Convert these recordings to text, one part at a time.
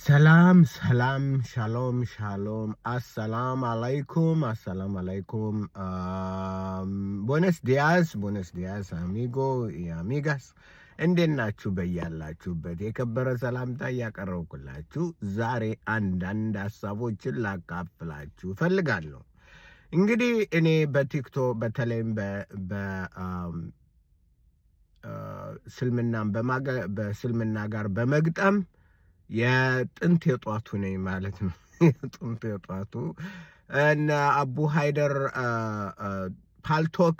ሰላም ሰላም ሻሎም ሻሎም አሰላም አለይኩም ቦነስ ዲያስ አሚጎ አሚጋስ እንዴት ናችሁ? በያላችሁበት የከበረ ሰላምታ እያቀረብኩላችሁ ዛሬ አንዳንድ ሀሳቦችን ላካፍላችሁ እፈልጋለሁ። እንግዲህ እኔ በቲክቶክ በተለይም በስልምና ጋር በመግጠም የጥንት የጧቱ ነኝ ማለት ነው። የጥንት የጧቱ እና አቡ ሃይደር ፓልቶክ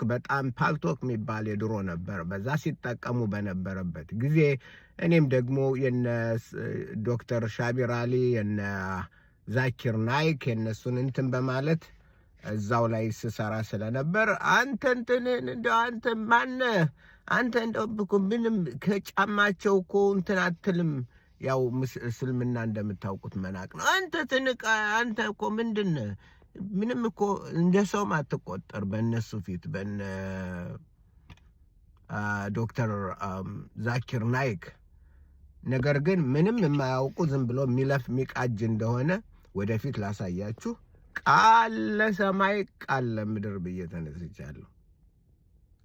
የሚባል የድሮ ነበር። በዛ ሲጠቀሙ በነበረበት ጊዜ እኔም ደግሞ የነ ዶክተር ሻቢር አሊ የነ ዛኪር ናይክ የነሱን እንትን በማለት እዛው ላይ ስሰራ ስለነበር አንተ እንደው ምንም ከጫማቸው እኮ እንትን አትልም። ያው እስልምና እንደምታውቁት መናቅ ነው። አንተ እኮ ምንም እኮ እንደ ሰውም አትቆጠር በእነሱ ፊት በነ ዶክተር ዛኪር ናይክ። ነገር ግን ምንም የማያውቁ ዝም ብሎ የሚለፍ የሚቃጅ እንደሆነ ወደፊት ላሳያችሁ። ቃል ለሰማይ ቃል ለምድር ብዬ ተነስቻለሁ።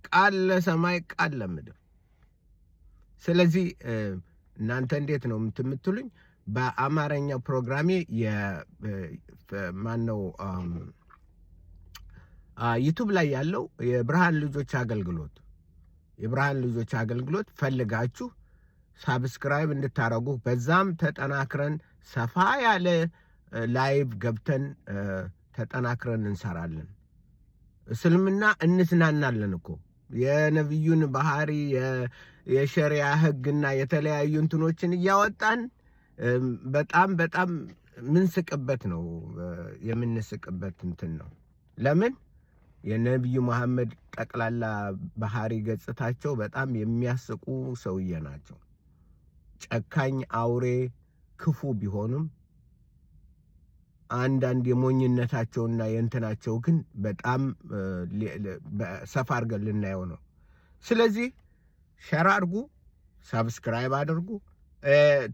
ቃል ለሰማይ ቃል ለምድር። ስለዚህ እናንተ እንዴት ነው የምትሉኝ? በአማርኛው ፕሮግራሜ ማነው ዩቱብ ላይ ያለው የብርሃን ልጆች አገልግሎት ፈልጋችሁ ሳብስክራይብ እንድታረጉ፣ በዛም ተጠናክረን ሰፋ ያለ ላይቭ ገብተን ተጠናክረን እንሰራለን። እስልምና እንስናናለን እኮ የነብዩን ባህሪ የሸሪያ ህግና የተለያዩ እንትኖችን እያወጣን በጣም ምንስቅበት ነው የምንስቅበት እንትን ነው። ለምን የነብዩ መሐመድ ጠቅላላ ባህሪ ገጽታቸው በጣም የሚያስቁ ሰውዬ ናቸው። ጨካኝ አውሬ ክፉ ቢሆኑም አንዳንድ የሞኝነታቸውና የእንትናቸው ግን በጣም ሰፋ አድርገን ልናየው ነው። ስለዚህ ሸር አድርጉ፣ ሳብስክራይብ አድርጉ።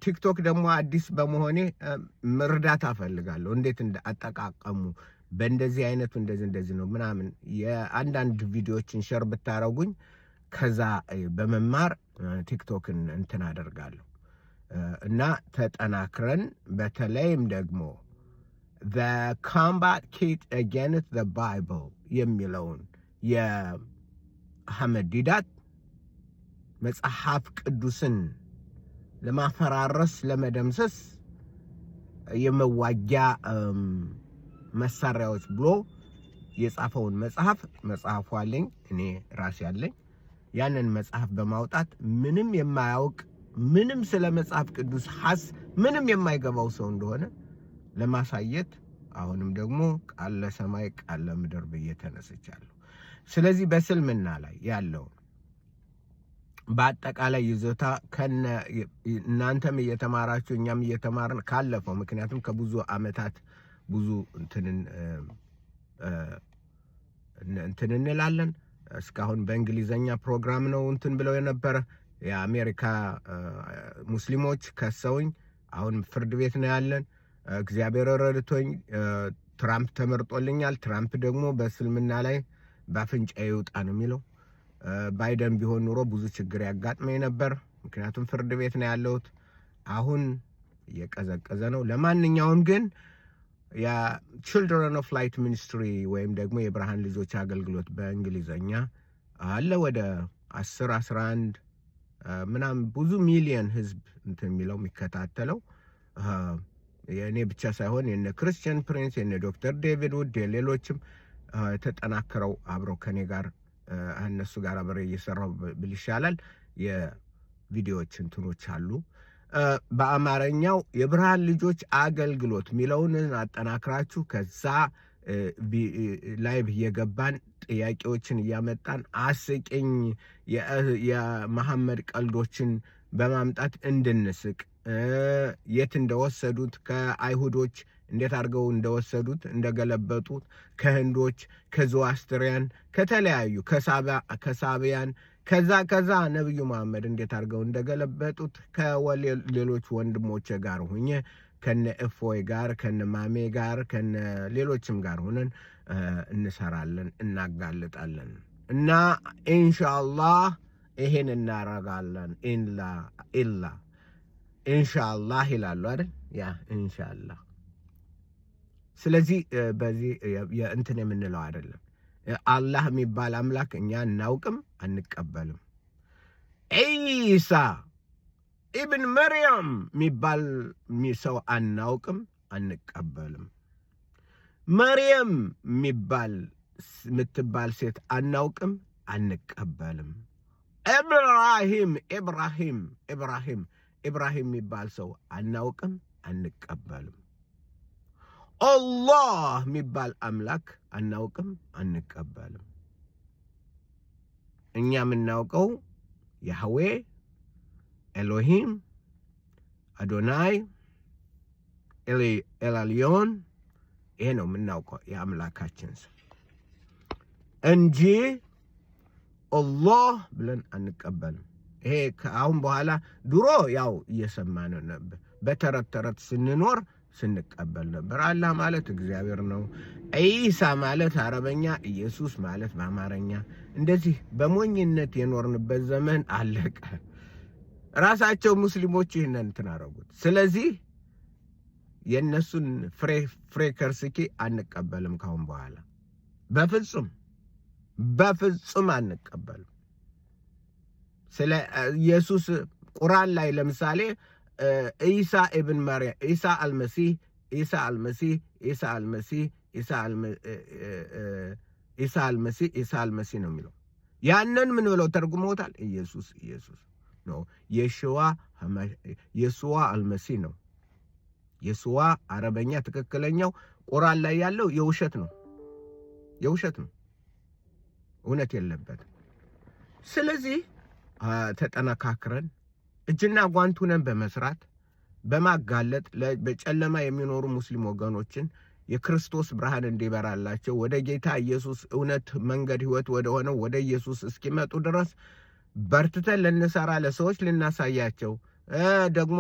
ቲክቶክ ደግሞ አዲስ በመሆኔ እርዳታ እፈልጋለሁ። እንዴት አጠቃቀሙ በእንደዚህ አይነቱ እንደዚህ ነው ምናምን የአንዳንድ ቪዲዮዎችን ሸር ብታረጉኝ ከዛ በመማር ቲክቶክን እንትን አደርጋለሁ እና ተጠናክረን በተለይም ደግሞ The Combat Kit Against the Bible የሚለውን የአህመድ ዲዳት መጽሐፍ ቅዱስን ለማፈራረስ ለመደምሰስ የመዋጊያ መሳሪያዎች ብሎ የጻፈውን መጽሐፉ አለኝ፣ እኔ ራሴ አለኝ። ያንን መጽሐፍ በማውጣት ምንም የማያውቅ ምንም ስለ መጽሐፍ ቅዱስ ምንም የማይገባው ሰው እንደሆነ ለማሳየት አሁንም ደግሞ ቃል ለሰማይ ቃል ለምድር ብዬ ተነስቻለሁ። ስለዚህ በስልምና ላይ ያለው በአጠቃላይ ይዞታ እናንተም እየተማራችሁ እኛም እየተማርን ካለፈው፣ ምክንያቱም ከብዙ ዓመታት ብዙ እንትን እንላለን። እስካሁን በእንግሊዘኛ ፕሮግራም ነው እንትን ብለው የነበረ የአሜሪካ ሙስሊሞች ከሰውኝ አሁን ፍርድ ቤት ነው ያለን። እግዚአብሔር ረድቶኝ ትራምፕ ተመርጦልኛል። ትራምፕ ደግሞ በእስልምና ላይ በአፍንጫዬ ይውጣ ነው የሚለው። ባይደን ቢሆን ኑሮ ብዙ ችግር ያጋጥመኝ ነበር፣ ምክንያቱም ፍርድ ቤት ነው ያለሁት። አሁን እየቀዘቀዘ ነው። ለማንኛውም ግን የቺልድረን ኦፍ ላይት ሚኒስትሪ ወይም ደግሞ የብርሃን ልጆች አገልግሎት በእንግሊዘኛ አለ። ወደ 11 ምናምን ብዙ ሚሊየን ህዝብ እንትን የሚለው የሚከታተለው የእኔ ብቻ ሳይሆን የነ ክርስቲያን ፕሪንስ የነ ዶክተር ዴቪድ ውድ የሌሎችም ተጠናክረው አብረው ከኔ ጋር እነሱ ጋር አብሬ እየሰራው ብል ይሻላል። የቪዲዮዎች እንትኖች አሉ። በአማርኛው የብርሃን ልጆች አገልግሎት ሚለውን አጠናክራችሁ ከዛ ላይቭ እየገባን ጥያቄዎችን እያመጣን አስቂኝ የመሐመድ ቀልዶችን በማምጣት እንድንስቅ፣ የት እንደወሰዱት ከአይሁዶች እንዴት አድርገው እንደወሰዱት እንደገለበጡት፣ ከህንዶች ከዞአስትሪያን ከተለያዩ ከሳቢያን ከዛ ነብዩ መሐመድ እንዴት አድርገው እንደገለበጡት ከሌሎች ወንድሞቼ ጋር ሆኜ ከነ እፎይ ጋር ከነ ማሜ ጋር ከነ ሌሎችም ጋር ሆነን እንሰራለን፣ እናጋልጣለን እና ኢንሻአላህ ይሄን እናረጋለን። ኢንሻአላህ ይላሉ አይደል? ያ ኢንሻአላህ። ስለዚህ በዚህ እንትን የምንለው አይደለም። አላህ የሚባል አምላክ እኛ እናውቅም፣ አንቀበልም። ኢሳ ኢብን መርያም የሚባል ሰው አናውቅም፣ አንቀበልም። መርየም የምትባል ሴት አናውቅም፣ አንቀበልም። ኢብራሂም የሚባል ሰው አናውቅም፣ አንቀበልም። አላህ የሚባል አምላክ አናውቅም፣ አንቀበልም። እኛ የምናውቀው ያህዌ፣ ኤሎሂም፣ አዶናይ፣ ኤልአልዮን ይሄ ነው የምናውቀው የአምላካችን ስም እንጂ አላህ ብለን አንቀበልም። ይሄ ከአሁን በኋላ ድሮ ያው እየሰማነው ነበር። በተረት ተረት ስንኖር ስንቀበል ነበር። አላህ ማለት እግዚአብሔር ነው። ኢሳ ማለት አረበኛ፣ ኢየሱስ ማለት በአማርኛ። እንደዚህ በሞኝነት የኖርንበት ዘመን አለቀ። ራሳቸው ሙስሊሞች ይህንን እንትን አደረጉት። ስለዚህ የእነሱን ፍሬ ከርስኪ አንቀበልም ካሁን በኋላ በፍጹም አንቀበልም። ስለ ኢየሱስ ቁርአን ላይ ለምሳሌ ኢሳ ኢብን መርያም፣ ኢሳ አልመሲህ ነው የሚለው። ያንን ምን ብለው ተርጉመውታል? ኢየሱስ ነው። የሱዋ አልመሲህ ነው። የሱዋ አረበኛ ትክክለኛው ቁርአን ላይ ያለው የውሸት ነው፣ እውነት የለበትም። ስለዚህ ተጠነካክረን እጅና ጓንት ሆነን በመስራት በማጋለጥ በጨለማ የሚኖሩ ሙስሊም ወገኖችን የክርስቶስ ብርሃን እንዲበራላቸው ወደ ጌታ ኢየሱስ እውነት፣ መንገድ፣ ህይወት ወደ ሆነው ወደ ኢየሱስ እስኪመጡ ድረስ በርትተን ልንሰራ፣ ለሰዎች ልናሳያቸው፣ ደግሞ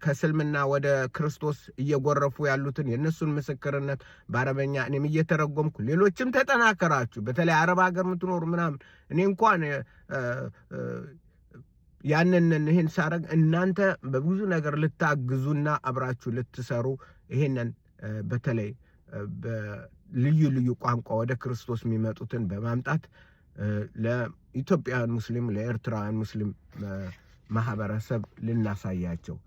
ከስልምና ወደ ክርስቶስ እየጎረፉ ያሉትን የነሱን ምስክርነት በአረበኛ እኔም እየተረጎምኩ ሌሎችም ተጠናከራችሁ። በተለይ አረብ ሀገር የምትኖሩ ምናምን እኔ እንኳን ይህን ሳረግ እናንተ በብዙ ነገር ልታግዙና አብራችሁ ልትሰሩ ይሄንን በተለይ በልዩ ቋንቋ ወደ ክርስቶስ የሚመጡትን በማምጣት ለኢትዮጵያውያን ሙስሊም፣ ለኤርትራውያን ሙስሊም ማህበረሰብ ልናሳያቸው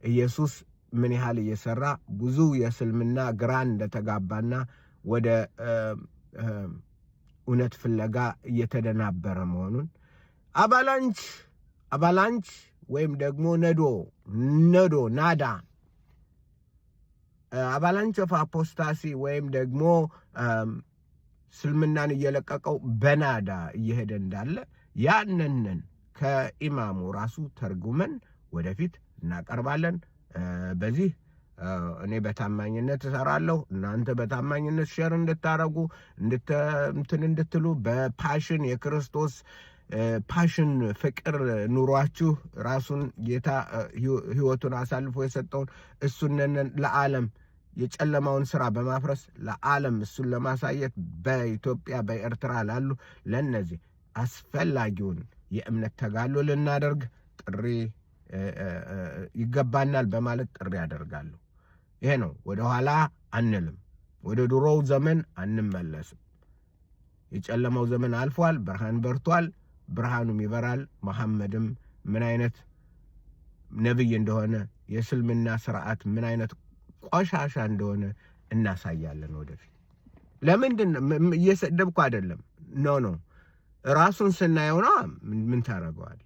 ኢየሱስ ምን ያህል እየሰራ ብዙ የእስልምና ግራን እንደተጋባና ወደ እውነት ፍለጋ እየተደናበረ መሆኑን አባላንች ወይም ደግሞ ናዳ አባላንች ኦፍ አፖስታሲ ወይም ደግሞ እስልምናን እየለቀቀው በናዳ እየሄደ እንዳለ ያንንን ከኢማሙ ራሱ ተርጉመን ወደፊት እናቀርባለን። በዚህ እኔ በታማኝነት እሰራለሁ። እናንተ በታማኝነት ሼር እንድታረጉ እንድትሉ በፓሽን የክርስቶስ ፓሽን ፍቅር ኑሯችሁ ራሱን ጌታ ህይወቱን አሳልፎ የሰጠውን እሱንን ለዓለም የጨለማውን ስራ በማፍረስ ለዓለም እሱን ለማሳየት በኢትዮጵያ በኤርትራ ላሉ ለነዚህ አስፈላጊውን የእምነት ተጋድሎ ልናደርግ ጥሪ ይገባናል በማለት ጥሪ ያደርጋለሁ። ይሄ ነው። ወደ ኋላ አንልም። ወደ ድሮው ዘመን አንመለስም። የጨለማው ዘመን አልፏል። ብርሃን በርቷል። ብርሃኑም ይበራል። መሐመድም ምን አይነት ነብይ እንደሆነ የእስልምና ስርዓት ምን አይነት ቆሻሻ እንደሆነ እናሳያለን ወደፊት። ለምንድን እየሰደብኩ አይደለም። ኖ ራሱን ስናየው ነው። ምን ታረጋዋለህ?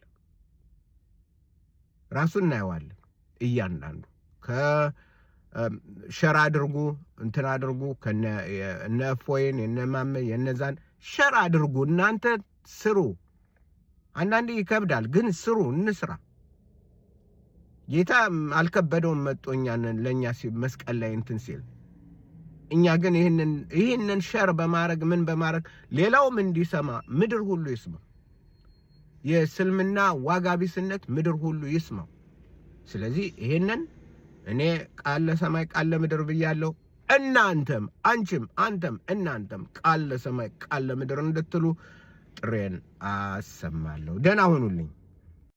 ራሱን እናየዋለን። እያንዳንዱ ከሸራ አድርጉ እንትን አድርጉ ከነ እፎይን የነማመ የነዛን ሸራ አድርጉ። እናንተ ስሩ። አንዳንዴ ይከብዳል፣ ግን ስሩ፣ እንስራ። ጌታ አልከበደውም። መጦኛን ለኛ መስቀል ላይ እንትን ሲል እኛ ግን ይህንን ሸር በማድረግ ምን በማድረግ ሌላውም እንዲሰማ ምድር ሁሉ ይስማ። የእስልምና ዋጋ ቢስነት ምድር ሁሉ ይስማው። ስለዚህ ይህንን እኔ ቃል ለሰማይ ቃል ለምድር ብያለሁ። እናንተም አንቺም አንተም እናንተም ቃል ለሰማይ ቃል ለምድር እንድትሉ ጥሬን አሰማለሁ። ደህና ሁኑልኝ።